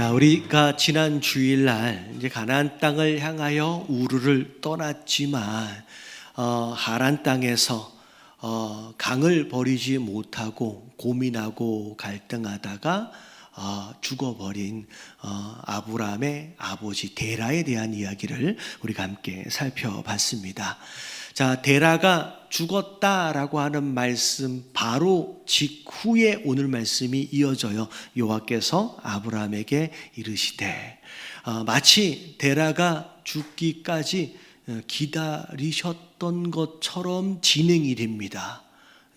자, 우리가 지난 주일날 이제 가나안 땅을 향하여 우르를 떠났지만 하란 땅에서 강을 버리지 못하고 고민하고 갈등하다가 죽어버린 아브라함의 아버지 데라에 대한 이야기를 우리가 함께 살펴봤습니다. 자, 데라가 죽었다라고 하는 말씀 바로 직후에 오늘 말씀이 이어져요. 여호와께서 아브라함에게 이르시되, 마치 데라가 죽기까지 기다리셨던 것처럼 진행이 됩니다.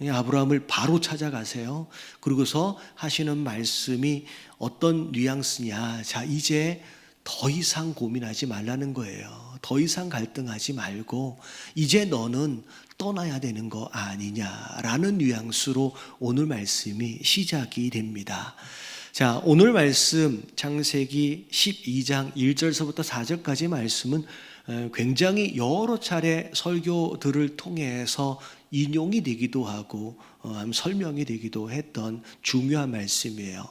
아브라함을 바로 찾아가세요. 그러고서 하시는 말씀이 어떤 뉘앙스냐. 자, 이제 더 이상 고민하지 말라는 거예요. 더 이상 갈등하지 말고 이제 너는 떠나야 되는 거 아니냐라는 뉘앙스로 오늘 말씀이 시작이 됩니다. 자, 오늘 말씀 창세기 12장 1절서부터 4절까지 말씀은 굉장히 여러 차례 설교들을 통해서 인용이 되기도 하고 설명이 되기도 했던 중요한 말씀이에요.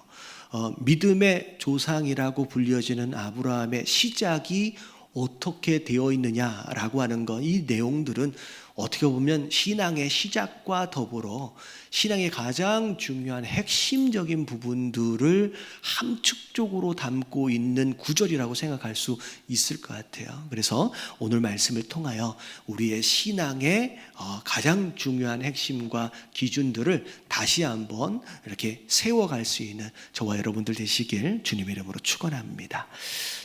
믿음의 조상이라고 불려지는 아브라함의 시작이 어떻게 되어 있느냐라고 하는 것, 이 내용들은 어떻게 보면 신앙의 시작과 더불어 신앙의 가장 중요한 핵심적인 부분들을 함축적으로 담고 있는 구절이라고 생각할 수 있을 것 같아요. 그래서 오늘 말씀을 통하여 우리의 신앙의 가장 중요한 핵심과 기준들을 다시 한번 이렇게 세워갈 수 있는 저와 여러분들 되시길 주님의 이름으로 축원합니다.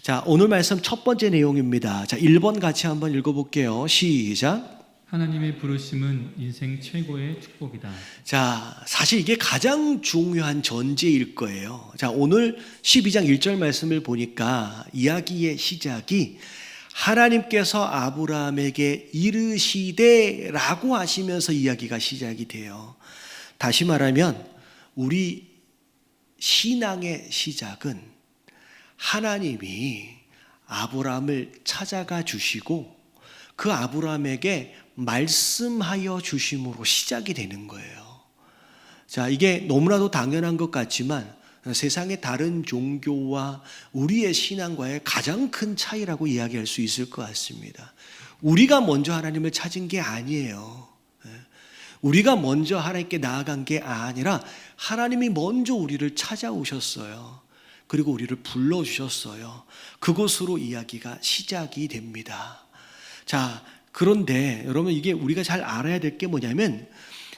자, 오늘 말씀 첫 번째 내용입니다. 자, 1번 같이 한번 읽어볼게요. 시작. 하나님의 부르심은 인생 최고의 축복이다. 자, 사실 이게 가장 중요한 전제일 거예요. 자, 오늘 12장 1절 말씀을 보니까 이야기의 시작이 하나님께서 아브라함에게 이르시되 라고 하시면서 이야기가 시작이 돼요. 다시 말하면 우리 신앙의 시작은 하나님이 아브라함을 찾아가 주시고 그 아브라함에게 말씀하여 주심으로 시작이 되는 거예요. 자, 이게 너무나도 당연한 것 같지만 세상의 다른 종교와 우리의 신앙과의 가장 큰 차이라고 이야기할 수 있을 것 같습니다. 우리가 먼저 하나님을 찾은 게 아니에요. 우리가 먼저 하나님께 나아간 게 아니라 하나님이 먼저 우리를 찾아오셨어요. 그리고 우리를 불러주셨어요. 그곳으로 이야기가 시작이 됩니다. 자, 그런데 여러분, 이게 우리가 잘 알아야 될 게 뭐냐면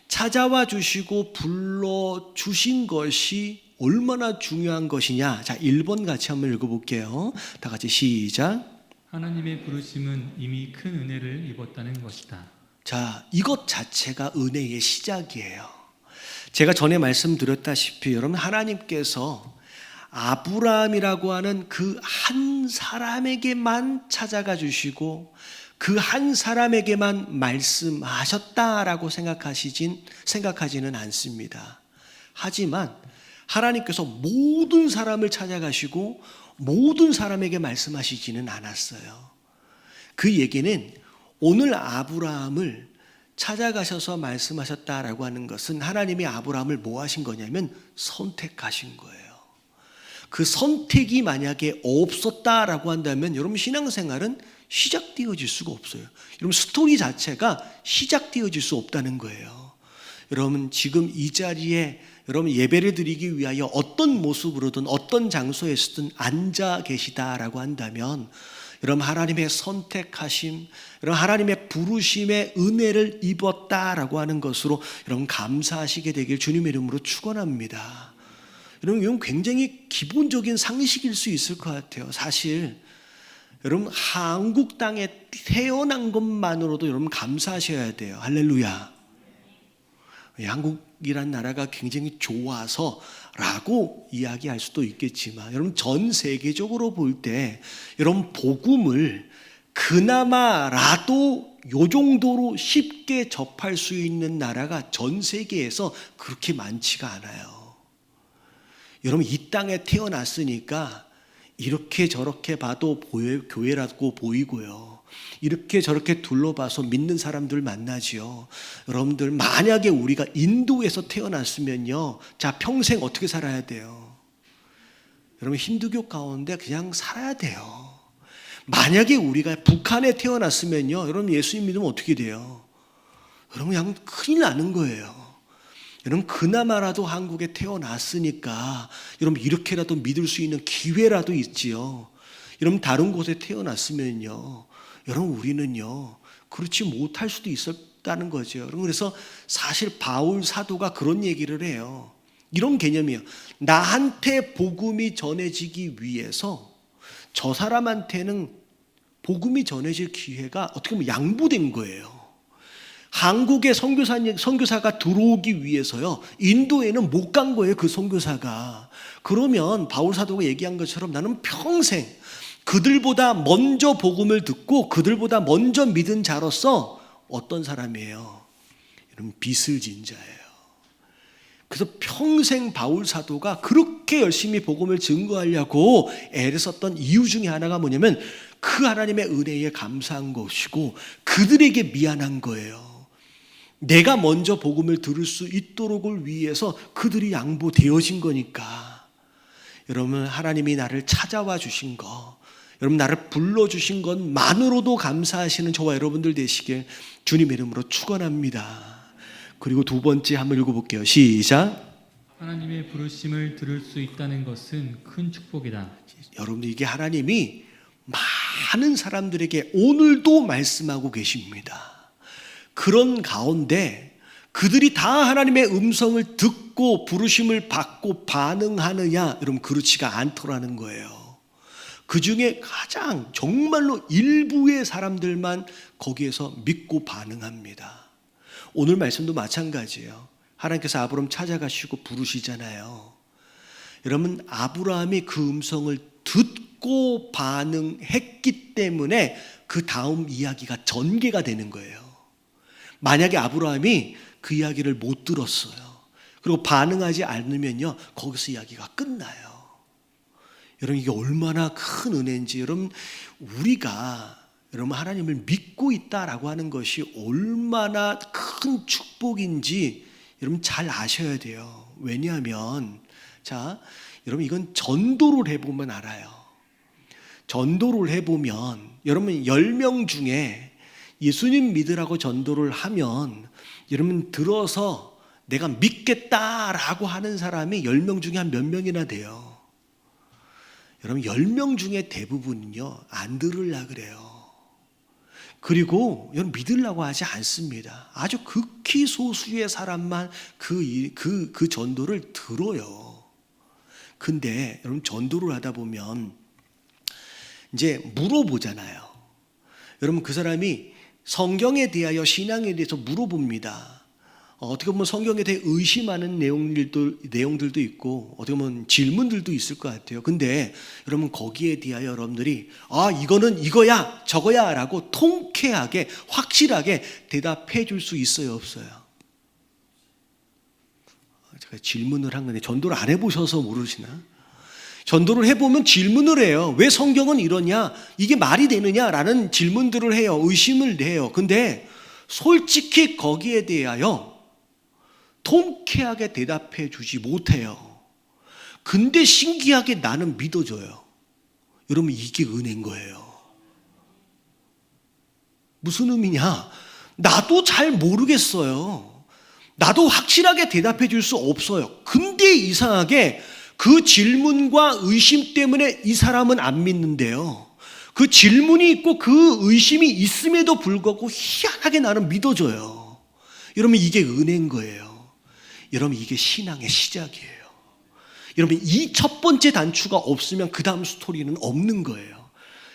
찾아와 주시고 불러주신 것이 얼마나 중요한 것이냐. 자, 1번 같이 한번 읽어볼게요. 다 같이 시작. 하나님의 부르심은 이미 큰 은혜를 입었다는 것이다. 자, 이것 자체가 은혜의 시작이에요. 제가 전에 말씀드렸다시피 여러분, 하나님께서 아브라함이라고 하는 그 한 사람에게만 찾아가 주시고 그 한 사람에게만 말씀하셨다라고 생각하지는 않습니다. 하지만 하나님께서 모든 사람을 찾아가시고 모든 사람에게 말씀하시지는 않았어요. 그 얘기는 오늘 아브라함을 찾아가셔서 말씀하셨다라고 하는 것은 하나님이 아브라함을 뭐 하신 거냐면 선택하신 거예요. 그 선택이 만약에 없었다라고 한다면 여러분, 신앙생활은 시작되어질 수가 없어요. 여러분, 스토리 자체가 시작되어질 수 없다는 거예요. 여러분, 지금 이 자리에 여러분 예배를 드리기 위하여 어떤 모습으로든 어떤 장소에서든 앉아 계시다라고 한다면 여러분, 하나님의 선택하심, 여러분 하나님의 부르심의 은혜를 입었다라고 하는 것으로 여러분 감사하시게 되길 주님의 이름으로 축원합니다. 여러분, 이건 굉장히 기본적인 상식일 수 있을 것 같아요. 사실 여러분, 한국 땅에 태어난 것만으로도 여러분 감사하셔야 돼요. 할렐루야. 한국이란 나라가 굉장히 좋아서 라고 이야기할 수도 있겠지만 여러분, 전 세계적으로 볼 때 여러분, 복음을 그나마라도 요 정도로 쉽게 접할 수 있는 나라가 전 세계에서 그렇게 많지가 않아요. 여러분, 이 땅에 태어났으니까 이렇게 저렇게 봐도 교회라고 보이고요. 이렇게 저렇게 둘러봐서 믿는 사람들 만나지요. 여러분들, 만약에 우리가 인도에서 태어났으면요, 자, 평생 어떻게 살아야 돼요? 여러분 힌두교 가운데 그냥 살아야 돼요. 만약에 우리가 북한에 태어났으면요, 여러분 예수님 믿으면 어떻게 돼요? 여러분 그냥 큰일 나는 거예요. 여러분 그나마라도 한국에 태어났으니까 여러분 이렇게라도 믿을 수 있는 기회라도 있지요. 여러분 다른 곳에 태어났으면요, 여러분 우리는요 그렇지 못할 수도 있었다는 거죠. 여러분 그래서 사실 바울 사도가 그런 얘기를 해요. 이런 개념이에요. 나한테 복음이 전해지기 위해서 저 사람한테는 복음이 전해질 기회가 어떻게 보면 양보된 거예요. 한국에 선교사가 들어오기 위해서요, 인도에는 못 간 거예요, 그 선교사가. 그러면 바울 사도가 얘기한 것처럼 나는 평생 그들보다 먼저 복음을 듣고 그들보다 먼저 믿은 자로서 어떤 사람이에요? 여러분 빚을 진 자예요. 그래서 평생 바울 사도가 그렇게 열심히 복음을 증거하려고 애를 썼던 이유 중에 하나가 뭐냐면 그 하나님의 은혜에 감사한 것이고 그들에게 미안한 거예요. 내가 먼저 복음을 들을 수 있도록을 위해서 그들이 양보되어진 거니까. 여러분 하나님이 나를 찾아와 주신 거, 여러분 나를 불러주신 것만으로도 감사하시는 저와 여러분들 되시길 주님의 이름으로 축원합니다. 그리고 두 번째 한번 읽어볼게요. 시작. 하나님의 부르심을 들을 수 있다는 것은 큰 축복이다. 여러분들 이게 하나님이 많은 사람들에게 오늘도 말씀하고 계십니다. 그런 가운데 그들이 다 하나님의 음성을 듣고 부르심을 받고 반응하느냐? 여러분 그렇지가 않더라는 거예요. 그 중에 가장 정말로 일부의 사람들만 거기에서 믿고 반응합니다. 오늘 말씀도 마찬가지예요. 하나님께서 아브라함 찾아가시고 부르시잖아요. 여러분 아브라함이 그 음성을 듣고 반응했기 때문에 그 다음 이야기가 전개가 되는 거예요. 만약에 아브라함이 그 이야기를 못 들었어요, 그리고 반응하지 않으면요 거기서 이야기가 끝나요. 여러분 이게 얼마나 큰 은혜인지, 여러분 우리가 여러분 하나님을 믿고 있다라고 하는 것이 얼마나 큰 축복인지 여러분 잘 아셔야 돼요. 왜냐하면 자 여러분 이건 전도를 해보면 알아요. 전도를 해보면 여러분 10명 중에 예수님 믿으라고 전도를 하면 여러분 들어서 내가 믿겠다라고 하는 사람이 10명 중에 한 몇 명이나 돼요. 여러분 10명 중에 대부분은요 안 들으려고 그래요. 그리고 여러분 믿으려고 하지 않습니다. 아주 극히 소수의 사람만 그 전도를 들어요. 근데 여러분 전도를 하다 보면 이제 물어보잖아요. 여러분 그 사람이 성경에 대하여 신앙에 대해서 물어봅니다. 어떻게 보면 성경에 대해 의심하는 내용들도 있고 어떻게 보면 질문들도 있을 것 같아요. 근데 여러분 거기에 대하여 여러분들이 이거는 이거야 저거야 라고 통쾌하게 확실하게 대답해 줄 수 있어요, 없어요? 제가 질문을 한 건데 전도를 안 해보셔서 모르시나? 전도를 해보면 질문을 해요. 왜 성경은 이러냐? 이게 말이 되느냐라는 질문들을 해요. 의심을 해요. 근데 솔직히 거기에 대하여 통쾌하게 대답해 주지 못해요. 근데 신기하게 나는 믿어줘요. 여러분 이게 은혜인 거예요. 무슨 의미냐? 나도 잘 모르겠어요. 나도 확실하게 대답해 줄 수 없어요. 근데 이상하게 그 질문과 의심 때문에 이 사람은 안 믿는데요, 그 질문이 있고 그 의심이 있음에도 불구하고 희한하게 나는 믿어줘요. 여러분 이게 은혜인 거예요. 여러분 이게 신앙의 시작이에요. 여러분 이 첫 번째 단추가 없으면 그 다음 스토리는 없는 거예요.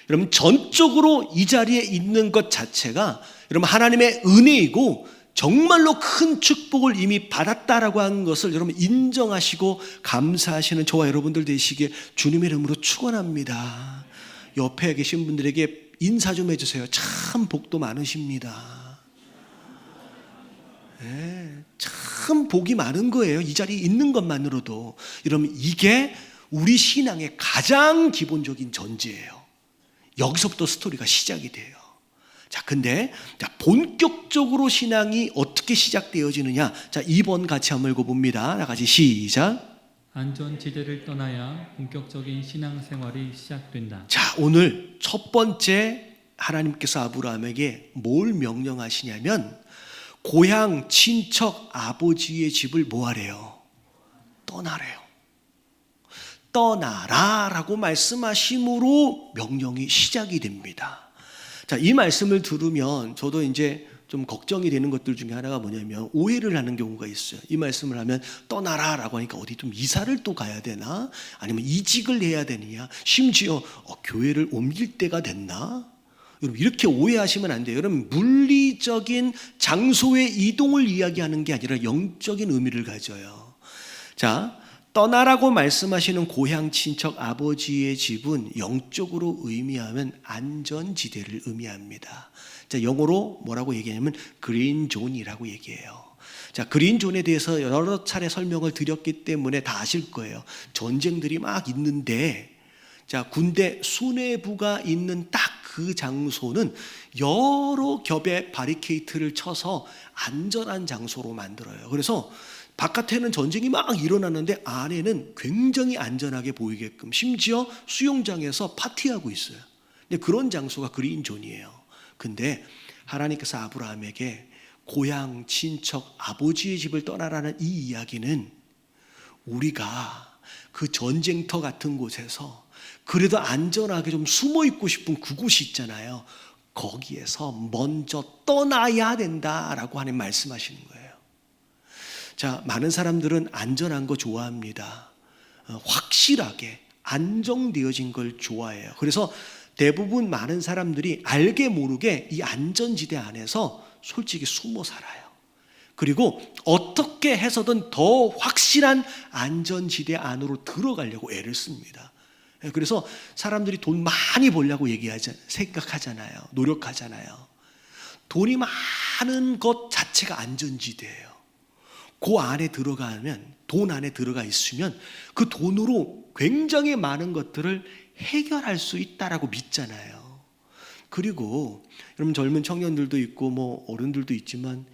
여러분 전적으로 이 자리에 있는 것 자체가 여러분 하나님의 은혜이고 정말로 큰 축복을 이미 받았다라고 하는 것을 여러분 인정하시고 감사하시는 저와 여러분들 되시길 주님의 이름으로 축원합니다. 옆에 계신 분들에게 인사 좀 해주세요. 참 복도 많으십니다. 네, 참 복이 많은 거예요. 이 자리에 있는 것만으로도. 여러분 이게 우리 신앙의 가장 기본적인 전제예요. 여기서부터 스토리가 시작이 돼요. 자, 근데 본격적으로 신앙이 어떻게 시작되어지느냐? 자, 2번 같이 한번 읽어봅니다. 다 같이 시작. 안전지대를 떠나야 본격적인 신앙생활이 시작된다. 자, 오늘 첫 번째 하나님께서 아브라함에게 뭘 명령하시냐면 고향 친척 아버지의 집을 뭐 하래요? 떠나래요. 떠나라라고 말씀하심으로 명령이 시작이 됩니다. 자, 이 말씀을 들으면 저도 이제 좀 걱정이 되는 것들 중에 하나가 뭐냐면 오해를 하는 경우가 있어요. 이 말씀을 하면 떠나라라고 하니까 어디 좀 이사를 또 가야 되나? 아니면 이직을 해야 되느냐? 심지어 교회를 옮길 때가 됐나? 여러분 이렇게 오해하시면 안 돼요. 여러분 물리적인 장소의 이동을 이야기하는 게 아니라 영적인 의미를 가져요. 자, 떠나라고 말씀하시는 고향 친척 아버지의 집은 영적으로 의미하면 안전지대를 의미합니다. 자, 영어로 뭐라고 얘기하냐면 그린존이라고 얘기해요. 자, 그린존에 대해서 여러 차례 설명을 드렸기 때문에 다 아실 거예요. 전쟁들이 막 있는데 자, 군대 수뇌부가 있는 딱 그 장소는 여러 겹의 바리케이트를 쳐서 안전한 장소로 만들어요. 그래서 바깥에는 전쟁이 막 일어나는데 안에는 굉장히 안전하게 보이게끔 심지어 수영장에서 파티하고 있어요. 근데 그런 장소가 그린존이에요. 근데 하나님께서 아브라함에게 고향 친척 아버지의 집을 떠나라는 이 이야기는 우리가 그 전쟁터 같은 곳에서 그래도 안전하게 좀 숨어 있고 싶은 그곳이 있잖아요. 거기에서 먼저 떠나야 된다라고 하는 말씀하시는 거예요. 자, 많은 사람들은 안전한 거 좋아합니다. 확실하게 안정되어진 걸 좋아해요. 그래서 대부분 많은 사람들이 알게 모르게 이 안전지대 안에서 솔직히 숨어 살아요. 그리고 어떻게 해서든 더 확실한 안전지대 안으로 들어가려고 애를 씁니다. 그래서 사람들이 돈 많이 벌려고 생각하잖아요. 노력하잖아요. 돈이 많은 것 자체가 안전지대예요. 그 안에 들어가면, 돈 안에 들어가 있으면 그 돈으로 굉장히 많은 것들을 해결할 수 있다라고 믿잖아요. 그리고 여러분 젊은 청년들도 있고 뭐 어른들도 있지만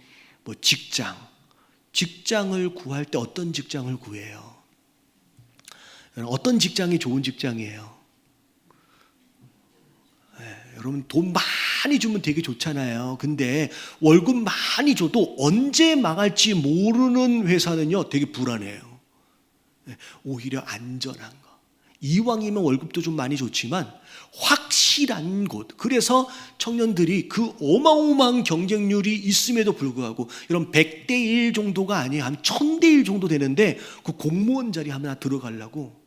뭐 직장을 구할 때 어떤 직장을 구해요? 어떤 직장이 좋은 직장이에요? 여러분 돈 많이 주면 되게 좋잖아요. 근데 월급 많이 줘도 언제 망할지 모르는 회사는요 되게 불안해요. 오히려 안전한 거. 이왕이면 월급도 좀 많이 좋지만 확실한 곳. 그래서 청년들이 그 어마어마한 경쟁률이 있음에도 불구하고 이런 100대 1 정도가 아니에요. 한 1000대 1 정도 되는데 그 공무원 자리 하나 들어가려고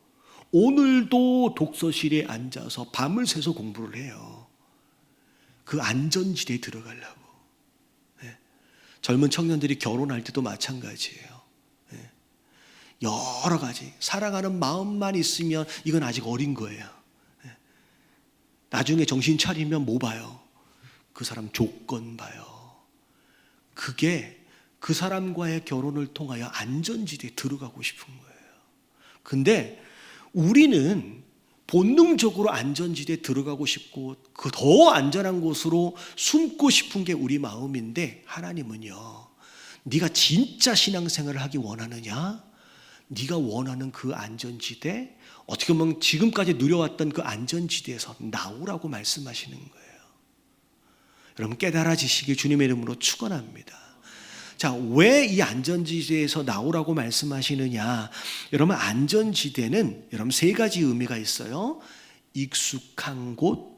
오늘도 독서실에 앉아서 밤을 새서 공부를 해요. 그 안전지대에 들어가려고. 젊은 청년들이 결혼할 때도 마찬가지예요. 여러 가지 사랑하는 마음만 있으면 이건 아직 어린 거예요. 나중에 정신 차리면 뭐 봐요? 그 사람 조건 봐요. 그게 그 사람과의 결혼을 통하여 안전지대에 들어가고 싶은 거예요. 근데 우리는 본능적으로 안전지대에 들어가고 싶고 그 더 안전한 곳으로 숨고 싶은 게 우리 마음인데 하나님은요, 네가 진짜 신앙생활을 하기 원하느냐? 네가 원하는 그 안전지대, 어떻게 보면 지금까지 누려왔던 그 안전지대에서 나오라고 말씀하시는 거예요. 여러분 깨달아지시길 주님의 이름으로 축원합니다. 자, 왜 이 안전지대에서 나오라고 말씀하시느냐? 여러분 안전지대는 여러분 세 가지 의미가 있어요. 익숙한 곳,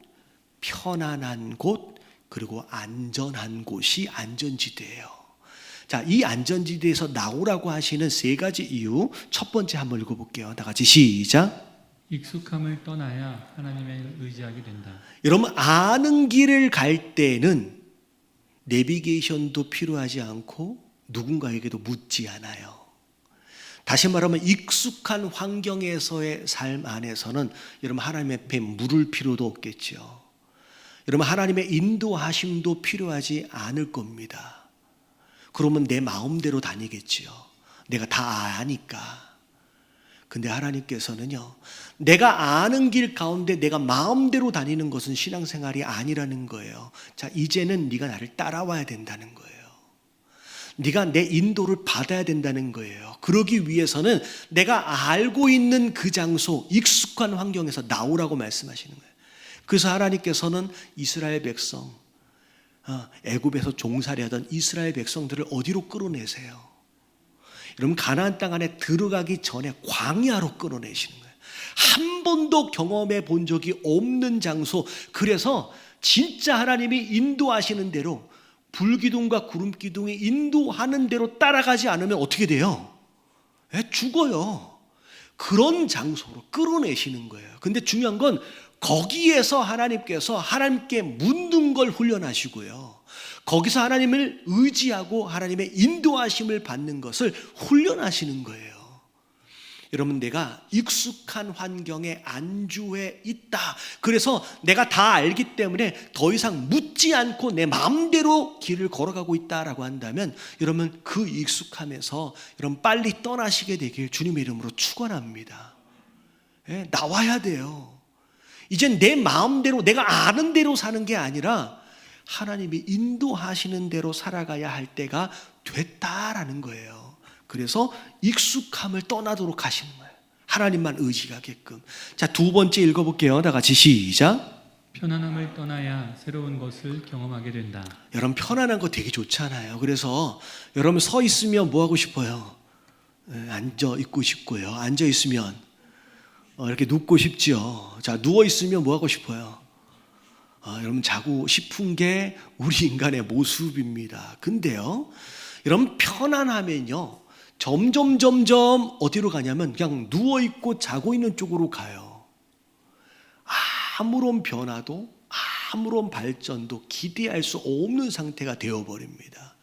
편안한 곳, 그리고 안전한 곳이 안전지대예요. 자, 이 안전지대에서 나오라고 하시는 세 가지 이유, 첫 번째 한번 읽어볼게요. 다 같이 시작. 익숙함을 떠나야 하나님을 의지하게 된다. 여러분 아는 길을 갈 때는 내비게이션도 필요하지 않고 누군가에게도 묻지 않아요. 다시 말하면 익숙한 환경에서의 삶 안에서는 여러분 하나님 앞에 물을 필요도 없겠죠. 여러분 하나님의 인도하심도 필요하지 않을 겁니다. 그러면 내 마음대로 다니겠지요. 내가 다 아니까. 근데 하나님께서는요, 내가 아는 길 가운데 내가 마음대로 다니는 것은 신앙생활이 아니라는 거예요. 자, 이제는 네가 나를 따라와야 된다는 거예요. 네가 내 인도를 받아야 된다는 거예요. 그러기 위해서는 내가 알고 있는 그 장소, 익숙한 환경에서 나오라고 말씀하시는 거예요. 그래서 하나님께서는 이스라엘 백성, 애굽에서 종살이하던 이스라엘 백성들을 어디로 끌어내세요? 여러분, 가나안 땅 안에 들어가기 전에 광야로 끌어내시는 거예요. 한 번도 경험해 본 적이 없는 장소. 그래서 진짜 하나님이 인도하시는 대로, 불기둥과 구름기둥이 인도하는 대로 따라가지 않으면 어떻게 돼요? 죽어요. 그런 장소로 끌어내시는 거예요. 근데 중요한 건 거기에서 하나님께서 하나님께 묻는 걸 훈련하시고요, 거기서 하나님을 의지하고 하나님의 인도하심을 받는 것을 훈련하시는 거예요. 여러분, 내가 익숙한 환경에 안주해 있다. 그래서 내가 다 알기 때문에 더 이상 묻지 않고 내 마음대로 길을 걸어가고 있다라고 한다면, 여러분, 그 익숙함에서 여러분 빨리 떠나시게 되길 주님의 이름으로 축원합니다. 나와야 돼요. 이젠 내 마음대로 내가 아는 대로 사는 게 아니라 하나님이 인도하시는 대로 살아가야 할 때가 됐다라는 거예요. 그래서 익숙함을 떠나도록 하시는 거예요. 하나님만 의지하게끔. 자, 두 번째 읽어볼게요. 다 같이 시작. 편안함을 떠나야 새로운 것을 경험하게 된다. 여러분, 편안한 거 되게 좋잖아요. 그래서 여러분 서 있으면 뭐 하고 싶어요? 앉아 있고 싶고요. 앉아 있으면 이렇게 눕고 싶죠. 자, 누워 있으면 뭐 하고 싶어요? 여러분, 자고 싶은 게 우리 인간의 모습입니다. 근데요, 여러분, 편안하면요 점점 어디로 가냐면 그냥 누워 있고 자고 있는 쪽으로 가요. 아무런 변화도 아무런 발전도 기대할 수 없는 상태가 되어버립니다.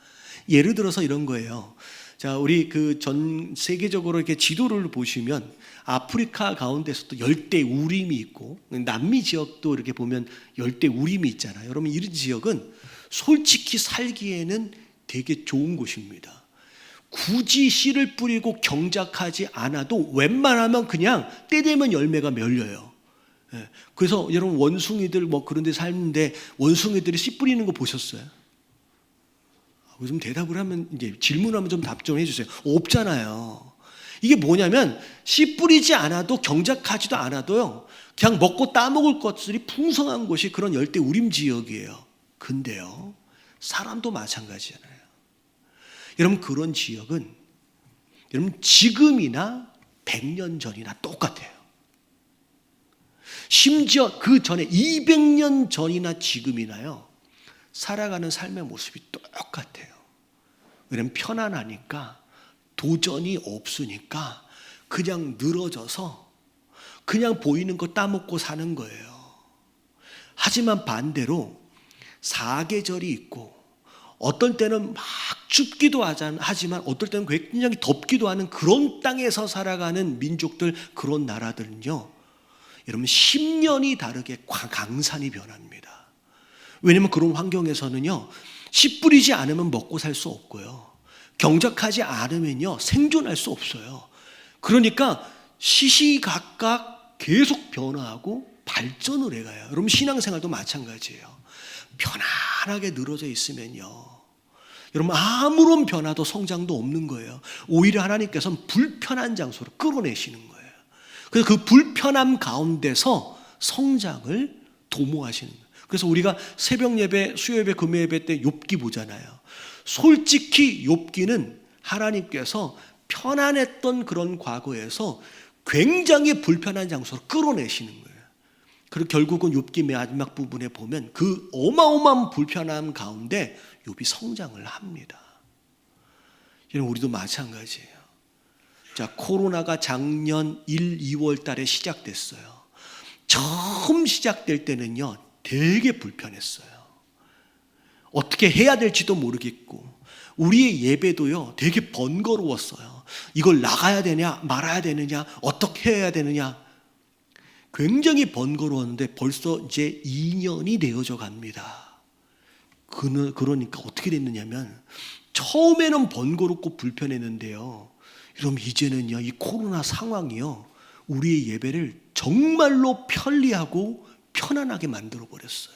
예를 들어서 이런 거예요. 자, 우리 그 전 세계적으로 이렇게 지도를 보시면 아프리카 가운데서도 열대 우림이 있고, 남미 지역도 이렇게 보면 열대 우림이 있잖아요. 여러분, 이런 지역은 솔직히 살기에는 되게 좋은 곳입니다. 굳이 씨를 뿌리고 경작하지 않아도 웬만하면 그냥 때 되면 열매가 멸려요. 그래서 여러분, 원숭이들 뭐 그런 데 살는데 원숭이들이 씨 뿌리는 거 보셨어요? 좀 대답을 하면, 이제 질문하면 좀 답좀 해주세요. 없잖아요. 이게 뭐냐면 씨 뿌리지 않아도 경작하지도 않아도요, 그냥 먹고 따먹을 것들이 풍성한 곳이 그런 열대 우림 지역이에요. 근데요, 사람도 마찬가지잖아요. 여러분, 그런 지역은 여러분 지금이나 100년 전이나 똑같아요. 심지어 그 전에 200년 전이나 지금이나요, 살아가는 삶의 모습이 똑같아요. 왜냐면 편안하니까, 도전이 없으니까 그냥 늘어져서 그냥 보이는 거 따먹고 사는 거예요. 하지만 반대로 사계절이 있고, 어떤 때는 막 춥기도 하지만 어떨 때는 굉장히 덥기도 하는 그런 땅에서 살아가는 민족들, 그런 나라들은요, 여러분 10년이 다르게 강산이 변합니다. 왜냐면 그런 환경에서는요, 씨 뿌리지 않으면 먹고 살 수 없고요, 경작하지 않으면요 생존할 수 없어요. 그러니까 시시각각 계속 변화하고 발전을 해가요. 여러분, 신앙생활도 마찬가지예요. 편안하게 늘어져 있으면요, 여러분 아무런 변화도 성장도 없는 거예요. 오히려 하나님께서는 불편한 장소로 끌어내시는 거예요. 그래서 그 불편함 가운데서 성장을 도모하시는 거예요. 그래서 우리가 새벽 예배, 수요 예배, 금요 예배 때 욥기 보잖아요. 솔직히 욥기는 하나님께서 편안했던 그런 과거에서 굉장히 불편한 장소로 끌어내시는 거예요. 그리고 결국은 욥기 마지막 부분에 보면 그 어마어마한 불편함 가운데 욥이 성장을 합니다. 여러분, 우리도 마찬가지예요. 자, 코로나가 작년 1, 2월 달에 시작됐어요. 처음 시작될 때는요 되게 불편했어요. 어떻게 해야 될지도 모르겠고, 우리의 예배도요 되게 번거로웠어요. 이걸 나가야 되냐 말아야 되느냐, 어떻게 해야 되느냐, 굉장히 번거로웠는데 벌써 이제 2년이 되어져 갑니다. 그러니까 어떻게 됐느냐면, 처음에는 번거롭고 불편했는데요, 여러분 이제는요 이 코로나 상황이요 우리의 예배를 정말로 편리하고 편안하게 만들어 버렸어요.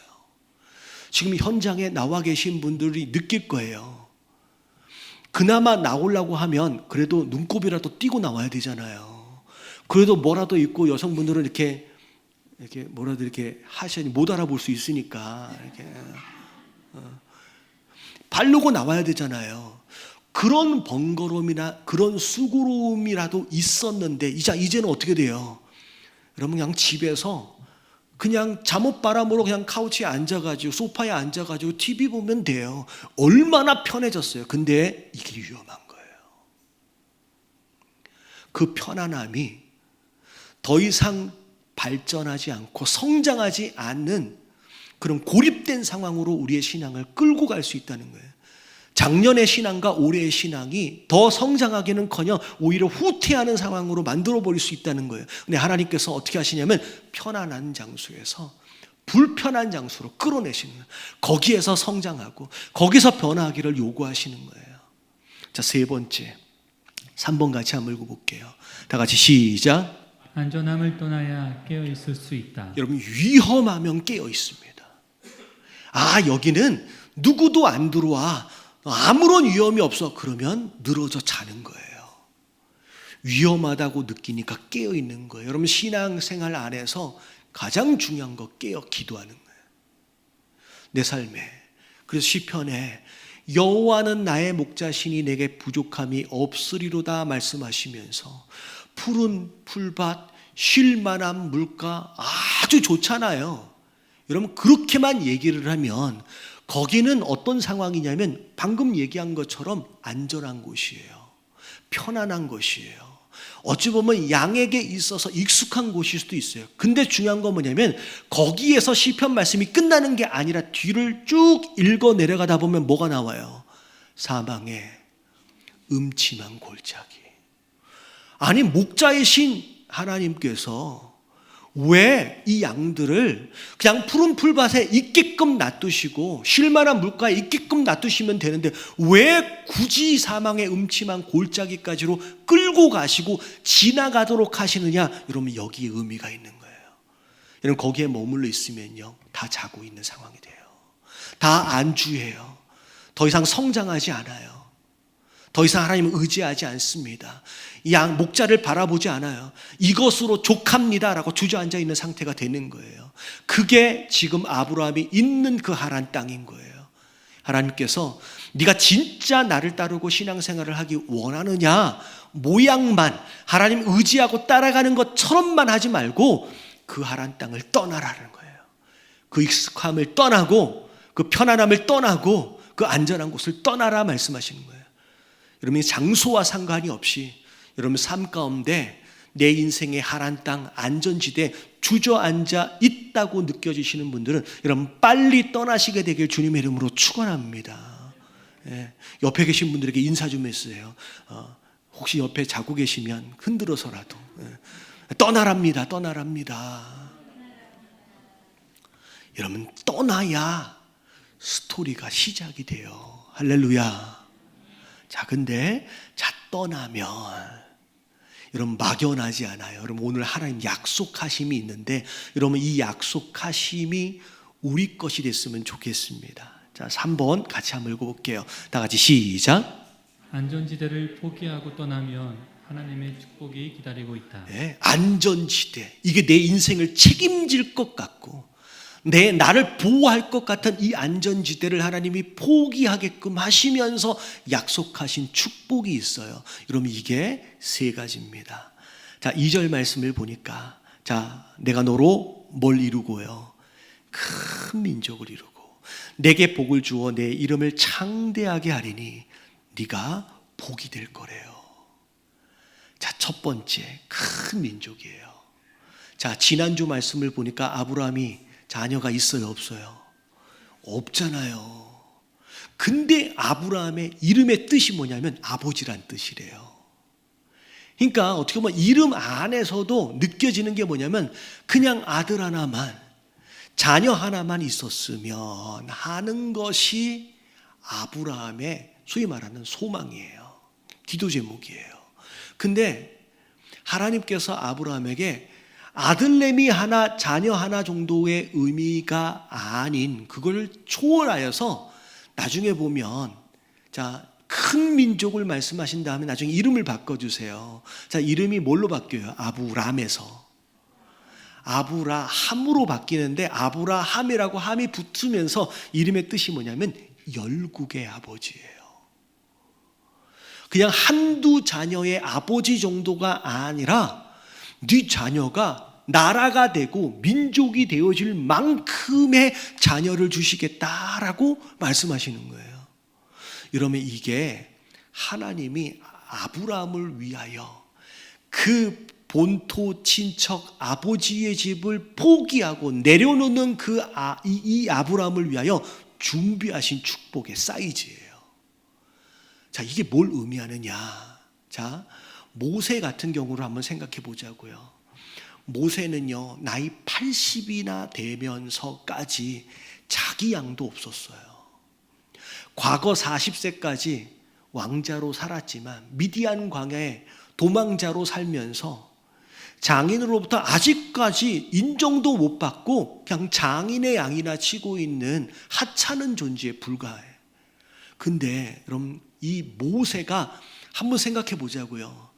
지금 현장에 나와 계신 분들이 느낄 거예요. 그나마 나오려고 하면 그래도 눈곱이라도 띄고 나와야 되잖아요. 그래도 뭐라도 있고 여성분들은 이렇게 뭐라도 이렇게 하셔야 못 알아볼 수 있으니까 이렇게 바르고 나와야 되잖아요. 그런 번거로움이나 그런 수고로움이라도 있었는데 이제는 어떻게 돼요? 여러분 그냥 집에서 그냥 잠옷바람으로 그냥 카우치에 앉아가지고 소파에 앉아가지고 TV 보면 돼요. 얼마나 편해졌어요. 근데 이게 위험한 거예요. 그 편안함이 더 이상 발전하지 않고 성장하지 않는 그런 고립된 상황으로 우리의 신앙을 끌고 갈 수 있다는 거예요. 작년의 신앙과 올해의 신앙이 더 성장하기는커녕 오히려 후퇴하는 상황으로 만들어버릴 수 있다는 거예요. 근데 하나님께서 어떻게 하시냐면 편안한 장소에서 불편한 장소로 끌어내시는 거예요. 거기에서 성장하고 거기서 변화하기를 요구하시는 거예요. 자, 세 번째 3번 같이 한번 읽어볼게요. 다 같이 시작. 안전함을 떠나야 깨어 있을 수 있다. 여러분 위험하면 깨어 있습니다. 여기는 누구도 안 들어와. 아무런 위험이 없어. 그러면 늘어져 자는 거예요. 위험하다고 느끼니까 깨어 있는 거예요. 여러분 신앙생활 안에서 가장 중요한 거 깨어 기도하는 거예요. 내 삶에. 그래서 시편에 여호와는 나의 목자시니 내게 부족함이 없으리로다 말씀하시면서 푸른 풀밭 쉴 만한 물가 아주 좋잖아요. 여러분 그렇게만 얘기를 하면 거기는 어떤 상황이냐면 방금 얘기한 것처럼 안전한 곳이에요. 편안한 곳이에요. 어찌 보면 양에게 있어서 익숙한 곳일 수도 있어요. 근데 중요한 건 뭐냐면 거기에서 시편 말씀이 끝나는 게 아니라 뒤를 쭉 읽어 내려가다 보면 뭐가 나와요? 사망의 음침한 골짜기. 아니 목자이신 하나님께서 왜 이 양들을 그냥 푸른 풀밭에 있게끔 놔두시고 쉴만한 물가에 있게끔 놔두시면 되는데 왜 굳이 사망의 음침한 골짜기까지로 끌고 가시고 지나가도록 하시느냐? 여러분 여기에 의미가 있는 거예요. 여러분 거기에 머물러 있으면요 다 자고 있는 상황이 돼요. 다 안주해요. 더 이상 성장하지 않아요. 더 이상 하나님을 의지하지 않습니다. 양 목자를 바라보지 않아요. 이것으로 족합니다라고 주저앉아 있는 상태가 되는 거예요. 그게 지금 아브라함이 있는 그 하란 땅인 거예요. 하나님께서 네가 진짜 나를 따르고 신앙생활을 하기 원하느냐, 모양만 하나님 의지하고 따라가는 것처럼만 하지 말고 그 하란 땅을 떠나라는 거예요. 그 익숙함을 떠나고 그 편안함을 떠나고 그 안전한 곳을 떠나라 말씀하시는 거예요. 여러분 장소와 상관이 없이 여러분 삶 가운데 내 인생의 하란 땅 안전지대 주저앉아 있다고 느껴지시는 분들은 여러분 빨리 떠나시게 되길 주님의 이름으로 축원합니다. 옆에 계신 분들에게 인사 좀 했어요. 혹시 옆에 자고 계시면 흔들어서라도 떠나랍니다. 떠나랍니다. 여러분 떠나야 스토리가 시작이 돼요. 할렐루야. 자, 근데 떠나면 여러분 막연하지 않아요. 여러분 오늘 하나님 약속하심이 있는데 여러분 이 약속하심이 우리 것이 됐으면 좋겠습니다. 자, 3번 같이 한번 읽어볼게요. 다 같이 시작. 안전지대를 포기하고 떠나면 하나님의 축복이 기다리고 있다. 네, 안전지대. 이게 내 인생을 책임질 것 같고 나를 보호할 것 같은 이 안전지대를 하나님이 포기하게끔 하시면서 약속하신 축복이 있어요. 여러분 이게 세 가지입니다. 자, 2절 말씀을 보니까 자, 내가 너로 뭘 이루고요? 큰 민족을 이루고 내게 복을 주어 내 이름을 창대하게 하리니 네가 복이 될 거래요. 자, 첫 번째 큰 민족이에요. 자, 지난주 말씀을 보니까 아브라함이 자녀가 있어요, 없어요? 없잖아요. 근데 아브라함의 이름의 뜻이 뭐냐면 아버지란 뜻이래요. 그러니까 어떻게 보면 이름 안에서도 느껴지는 게 뭐냐면 그냥 아들 하나만, 자녀 하나만 있었으면 하는 것이 아브라함의 소위 말하는 소망이에요. 기도 제목이에요. 근데 하나님께서 아브라함에게 아들내미 하나, 자녀 하나 정도의 의미가 아닌 그걸 초월하여서 나중에 보면 자, 큰 민족을 말씀하신 다음에 나중에 이름을 바꿔주세요. 자, 이름이 뭘로 바뀌어요? 아브람에서 아브라함으로 바뀌는데, 아브라함이라고 함이 붙으면서 이름의 뜻이 뭐냐면 열국의 아버지예요. 그냥 한두 자녀의 아버지 정도가 아니라 네 자녀가 나라가 되고 민족이 되어질 만큼의 자녀를 주시겠다라고 말씀하시는 거예요. 이러면 이게 하나님이 아브라함을 위하여 그 본토 친척 아버지의 집을 포기하고 내려놓는 이 아브라함을 위하여 준비하신 축복의 사이즈예요. 자, 이게 뭘 의미하느냐? 자, 모세 같은 경우를 한번 생각해 보자고요. 모세는요, 나이 80이나 되면서까지 자기 양도 없었어요. 과거 40세까지 왕자로 살았지만 미디안 광야에 도망자로 살면서 장인으로부터 아직까지 인정도 못 받고 그냥 장인의 양이나 치고 있는 하찮은 존재에 불과해. 근데 여러분, 이 모세가 한번 생각해 보자고요.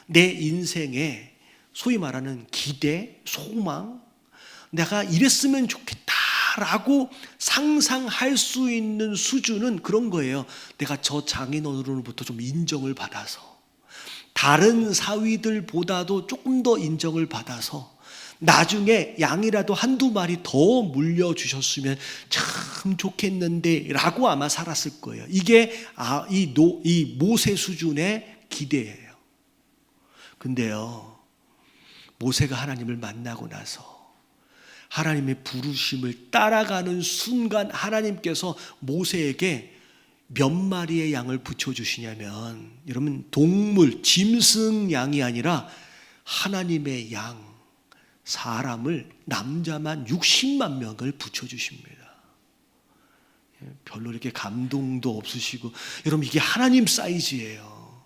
내 인생에 소위 말하는 기대, 소망, 내가 이랬으면 좋겠다라고 상상할 수 있는 수준은 그런 거예요. 내가 저 장인어른으로부터 좀 인정을 받아서, 다른 사위들보다도 조금 더 인정을 받아서 나중에 양이라도 한두 마리 더 물려주셨으면 참 좋겠는데 라고 아마 살았을 거예요. 이게 이 모세 수준의 기대예요. 근데요, 모세가 하나님을 만나고 나서 하나님의 부르심을 따라가는 순간 하나님께서 모세에게 몇 마리의 양을 붙여주시냐면, 여러분, 동물, 짐승 양이 아니라 하나님의 양, 사람을, 남자만 60만 명을 붙여주십니다. 별로 이렇게 감동도 없으시고, 여러분, 이게 하나님 사이즈예요.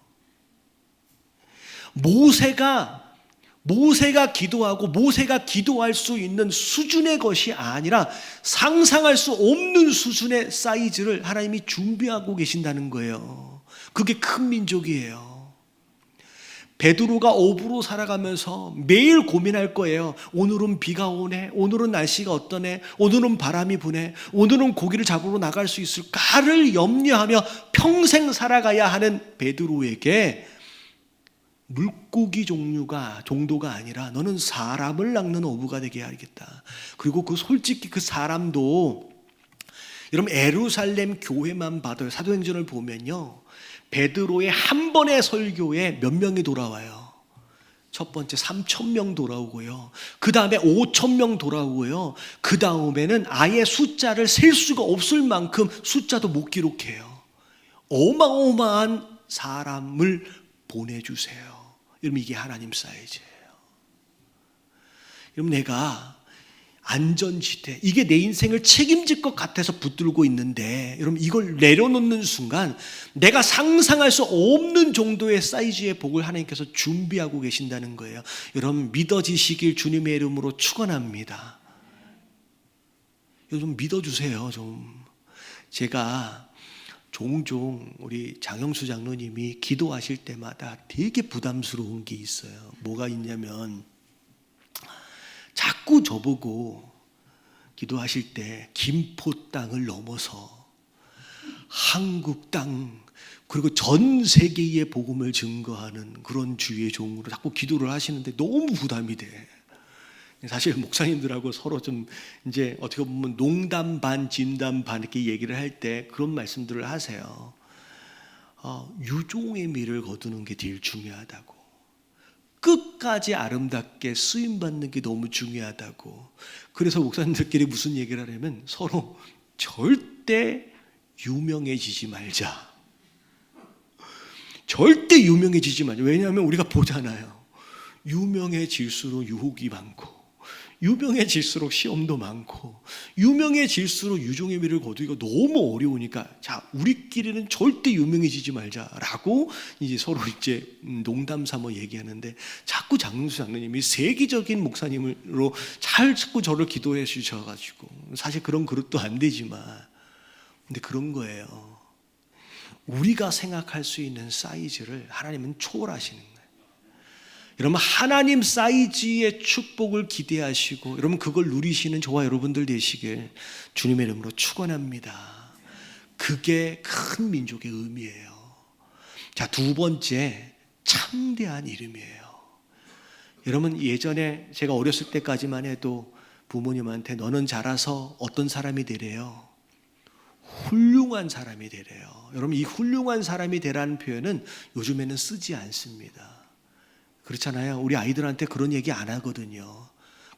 모세가 기도하고 모세가 기도할 수 있는 수준의 것이 아니라 상상할 수 없는 수준의 사이즈를 하나님이 준비하고 계신다는 거예요. 그게 큰 민족이에요. 베드로가 어부로 살아가면서 매일 고민할 거예요. 오늘은 비가 오네, 오늘은 날씨가 어떠네, 오늘은 바람이 부네, 오늘은 고기를 잡으러 나갈 수 있을까를 염려하며 평생 살아가야 하는 베드로에게 물고기 정도가 아니라 너는 사람을 낚는 어부가 되게 하겠다. 그리고 솔직히 그 사람도, 여러분, 예루살렘 교회만 봐도요, 사도행전을 보면요, 베드로의 한 번의 설교에 몇 명이 돌아와요. 첫 번째 3,000명 돌아오고요, 그 다음에 5,000명 돌아오고요, 그 다음에는 아예 숫자를 셀 수가 없을 만큼 숫자도 못 기록해요. 어마어마한 사람을 보내주세요. 여러분, 이게 하나님 사이즈예요. 여러분, 내가 안전지대, 이게 내 인생을 책임질 것 같아서 붙들고 있는데, 여러분, 이걸 내려놓는 순간 내가 상상할 수 없는 정도의 사이즈의 복을 하나님께서 준비하고 계신다는 거예요. 여러분, 믿어지시길 주님의 이름으로 축원합니다. 여러분, 믿어주세요. 좀. 제가 종종 우리 장영수 장로님이 기도하실 때마다 되게 부담스러운 게 있어요. 뭐가 있냐면, 자꾸 저보고 기도하실 때 김포 땅을 넘어서 한국 땅, 그리고 전 세계에 복음을 증거하는 그런 주의 종으로 자꾸 기도를 하시는데 너무 부담이 돼. 사실 목사님들하고 서로 좀 이제 어떻게 보면 농담 반 진담 반 이렇게 얘기를 할 때 그런 말씀들을 하세요. 유종의 미를 거두는 게 제일 중요하다고, 끝까지 아름답게 쓰임받는 게 너무 중요하다고. 그래서 목사님들끼리 무슨 얘기를 하냐면, 서로 절대 유명해지지 말자. 절대 유명해지지 말자. 왜냐하면 우리가 보잖아요. 유명해질수록 유혹이 많고, 유명해질수록 시험도 많고, 유명해질수록 유종의 미를 거두기가 너무 어려우니까, 자, 우리끼리는 절대 유명해지지 말자라고 이제 서로 이제 농담 삼아 얘기하는데, 자꾸 장영수 장로님이 세계적인 목사님으로 자꾸 저를 기도해 주셔가지고, 사실 그런 그릇도 안 되지만, 근데 그런 거예요. 우리가 생각할 수 있는 사이즈를 하나님은 초월하시는 거예요. 여러분, 하나님 사이즈의 축복을 기대하시고 여러분 그걸 누리시는 저와 여러분들 되시길 주님의 이름으로 축원합니다. 그게 큰 민족의 의미예요. 자, 두 번째, 창대한 이름이에요. 여러분, 예전에 제가 어렸을 때까지만 해도 부모님한테 너는 자라서 어떤 사람이 되래요? 훌륭한 사람이 되래요. 여러분, 이 훌륭한 사람이 되라는 표현은 요즘에는 쓰지 않습니다. 그렇잖아요. 우리 아이들한테 그런 얘기 안 하거든요.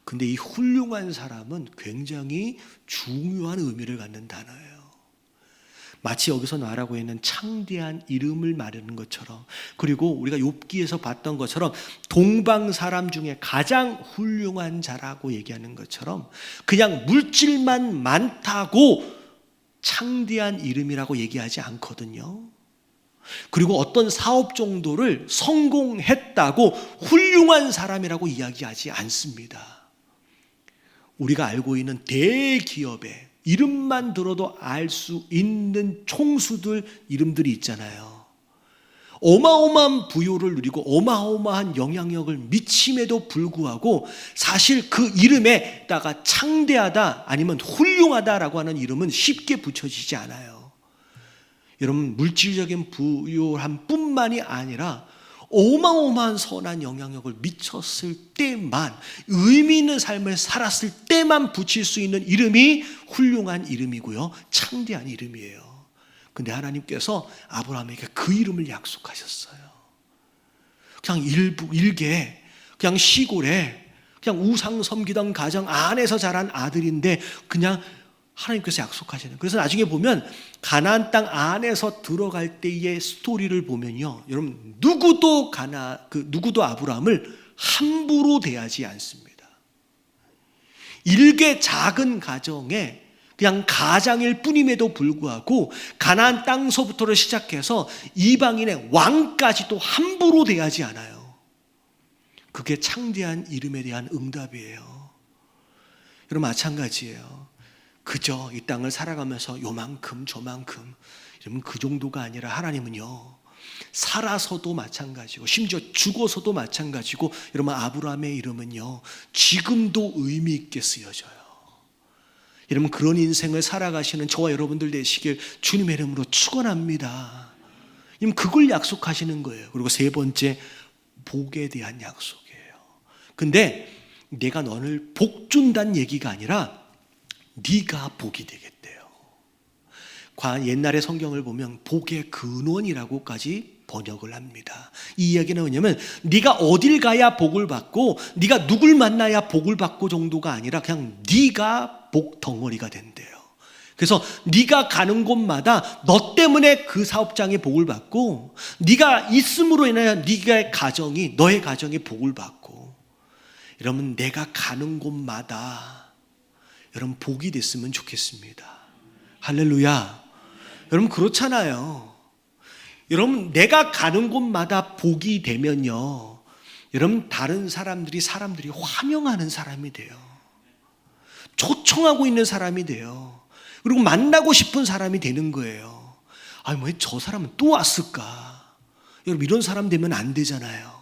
근데 이 훌륭한 사람은 굉장히 중요한 의미를 갖는 단어예요. 마치 여기서 말하고 있는 창대한 이름을 말하는 것처럼, 그리고 우리가 욥기에서 봤던 것처럼 동방 사람 중에 가장 훌륭한 자라고 얘기하는 것처럼 그냥 물질만 많다고 창대한 이름이라고 얘기하지 않거든요. 그리고 어떤 사업 정도를 성공했다고 훌륭한 사람이라고 이야기하지 않습니다. 우리가 알고 있는 대기업의 이름만 들어도 알 수 있는 총수들 이름들이 있잖아요. 어마어마한 부요를 누리고 어마어마한 영향력을 미침에도 불구하고 사실 그 이름에다가 창대하다 아니면 훌륭하다라고 하는 이름은 쉽게 붙여지지 않아요. 여러분, 물질적인 부요함 뿐만이 아니라 어마어마한 선한 영향력을 미쳤을 때만, 의미 있는 삶을 살았을 때만 붙일 수 있는 이름이 훌륭한 이름이고요, 창대한 이름이에요. 근데 하나님께서 아브라함에게 그 이름을 약속하셨어요. 그냥 일개, 그냥 시골에 그냥 우상 섬기던 가정 안에서 자란 아들인데 그냥 하나님께서 약속하시는. 그래서 나중에 보면 가나안 땅 안에서 들어갈 때의 스토리를 보면요, 여러분, 누구도 아브라함을 함부로 대하지 않습니다. 일개 작은 가정에 그냥 가장일 뿐임에도 불구하고 가나안 땅서부터를 시작해서 이방인의 왕까지도 함부로 대하지 않아요. 그게 창대한 이름에 대한 응답이에요. 여러분, 마찬가지예요. 그저 이 땅을 살아가면서 요만큼 저만큼, 여러분, 그 정도가 아니라 하나님은요, 살아서도 마찬가지고 심지어 죽어서도 마찬가지고, 여러분, 아브라함의 이름은요 지금도 의미 있게 쓰여져요. 여러분, 그런 인생을 살아가시는 저와 여러분들 되시길 주님의 이름으로 축원합니다. 그걸 약속하시는 거예요. 그리고 세 번째, 복에 대한 약속이에요. 근데 내가 너를 복 준다는 얘기가 아니라 네가 복이 되겠대요. 옛날의 성경을 보면 복의 근원이라고까지 번역을 합니다. 이 이야기는 뭐냐면 네가 어딜 가야 복을 받고 네가 누굴 만나야 복을 받고 정도가 아니라 그냥 네가 복 덩어리가 된대요. 그래서 네가 가는 곳마다 너 때문에 그 사업장이 복을 받고, 네가 있음으로 인하여 너의 가정이 복을 받고, 여러분, 내가 가는 곳마다 여러분 복이 됐으면 좋겠습니다. 할렐루야. 여러분, 그렇잖아요. 여러분, 내가 가는 곳마다 복이 되면요, 여러분, 다른 사람들이 환영하는 사람이 돼요. 초청하고 있는 사람이 돼요. 그리고 만나고 싶은 사람이 되는 거예요. 왜 저 사람은 또 왔을까? 여러분, 이런 사람 되면 안 되잖아요.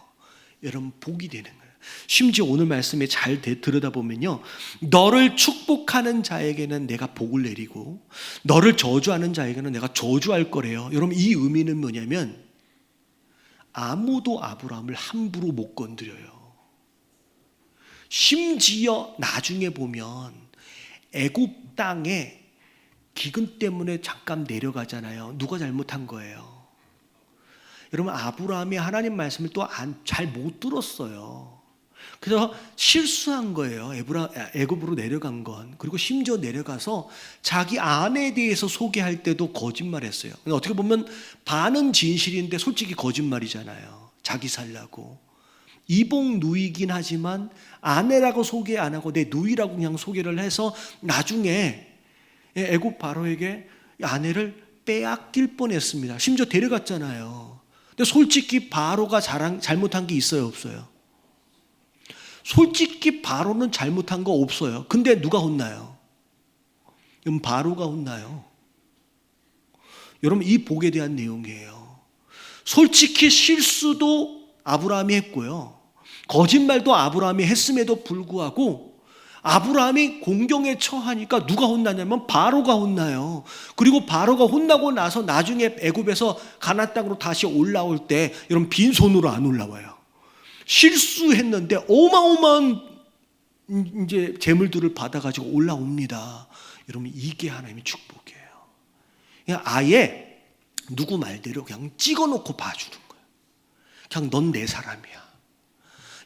여러분, 복이 되는 거예요. 심지어 오늘 말씀에 잘 들여다보면요, 너를 축복하는 자에게는 내가 복을 내리고 너를 저주하는 자에게는 내가 저주할 거래요. 여러분, 이 의미는 뭐냐면 아무도 아브라함을 함부로 못 건드려요. 심지어 나중에 보면 애굽 땅에 기근 때문에 잠깐 내려가잖아요. 누가 잘못한 거예요? 여러분, 아브라함이 하나님 말씀을 또 잘 못 들었어요. 그래서 실수한 거예요. 애굽으로 내려간 건. 그리고 심지어 내려가서 자기 아내에 대해서 소개할 때도 거짓말했어요. 어떻게 보면 반은 진실인데 솔직히 거짓말이잖아요. 자기 살라고. 이복 누이긴 하지만 아내라고 소개 안 하고 내 누이라고 그냥 소개를 해서 나중에 애굽 바로에게 아내를 빼앗길 뻔했습니다. 심지어 데려갔잖아요. 근데 솔직히 바로가 잘못한 게 있어요, 없어요? 솔직히 바로는 잘못한 거 없어요. 근데 누가 혼나요? 바로가 혼나요. 여러분 이 복에 대한 내용이에요. 솔직히 실수도 아브라함이 했고요. 거짓말도 아브라함이 했음에도 불구하고 아브라함이 공경에 처하니까 누가 혼나냐면 바로가 혼나요. 그리고 바로가 혼나고 나서 나중에 애굽에서 가나안 땅으로 다시 올라올 때 여러분 빈손으로 안 올라와요. 실수했는데 어마어마한 이제 재물들을 받아가지고 올라옵니다. 여러분 이게 하나님의 축복이에요. 그냥 아예 누구 말대로 그냥 찍어놓고 봐주는 거예요. 그냥 넌 내 사람이야.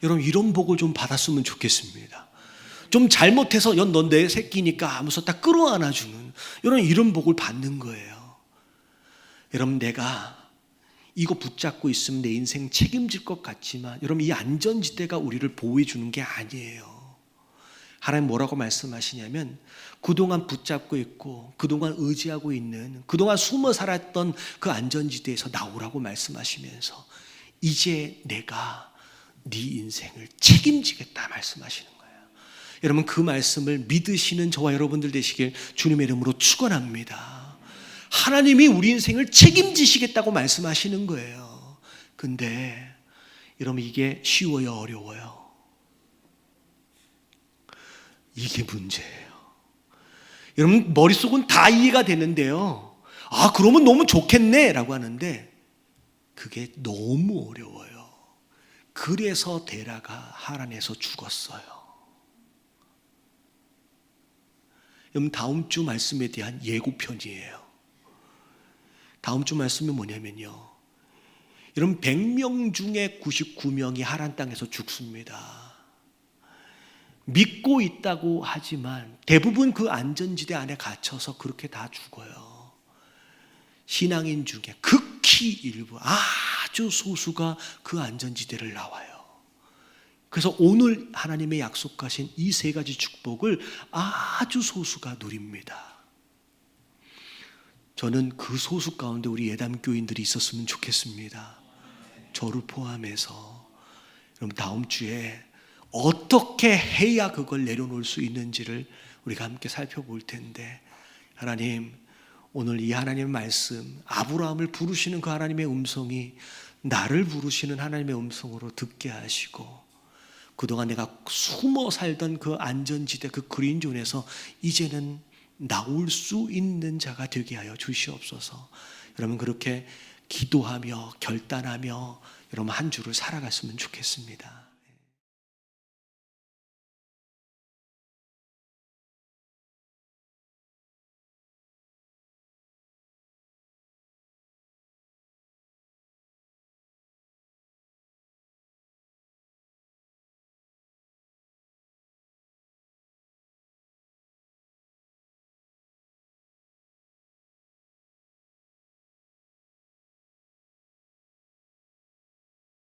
여러분 이런 복을 좀 받았으면 좋겠습니다. 좀 잘못해서 넌 내 새끼니까 하면서 딱 끌어안아주는 이런 복을 받는 거예요. 여러분 내가 이거 붙잡고 있으면 내 인생 책임질 것 같지만 여러분 이 안전지대가 우리를 보호해 주는 게 아니에요. 하나님 뭐라고 말씀하시냐면 그동안 붙잡고 있고 그동안 의지하고 있는 그동안 숨어 살았던 그 안전지대에서 나오라고 말씀하시면서 이제 내가 네 인생을 책임지겠다 말씀하시는 거예요. 여러분 그 말씀을 믿으시는 저와 여러분들 되시길 주님의 이름으로 축원합니다. 하나님이 우리 인생을 책임지시겠다고 말씀하시는 거예요. 근데 여러분 이게 쉬워요, 어려워요? 이게 문제예요. 여러분 머릿속은 다 이해가 되는데요. 아 그러면 너무 좋겠네 라고 하는데 그게 너무 어려워요. 그래서 데라가 하란에서 죽었어요. 여러분 다음 주 말씀에 대한 예고편이에요. 다음 주 말씀이 뭐냐면요. 여러분 100명 중에 99명이 하란 땅에서 죽습니다. 믿고 있다고 하지만 대부분 그 안전지대 안에 갇혀서 그렇게 다 죽어요. 신앙인 중에 극히 일부 아주 소수가 그 안전지대를 나와요. 그래서 오늘 하나님의 약속하신 이 세 가지 축복을 아주 소수가 누립니다. 저는 그 소수 가운데 우리 예담교인들이 있었으면 좋겠습니다. 저를 포함해서. 여러분 다음 주에 어떻게 해야 그걸 내려놓을 수 있는지를 우리가 함께 살펴볼 텐데 하나님 오늘 이 하나님의 말씀 아브라함을 부르시는 그 하나님의 음성이 나를 부르시는 하나님의 음성으로 듣게 하시고 그동안 내가 숨어 살던 그 안전지대 그 그린존에서 이제는 나올 수 있는 자가 되게 하여 주시옵소서. 여러분 그렇게 기도하며 결단하며 여러분 한 주를 살아갔으면 좋겠습니다.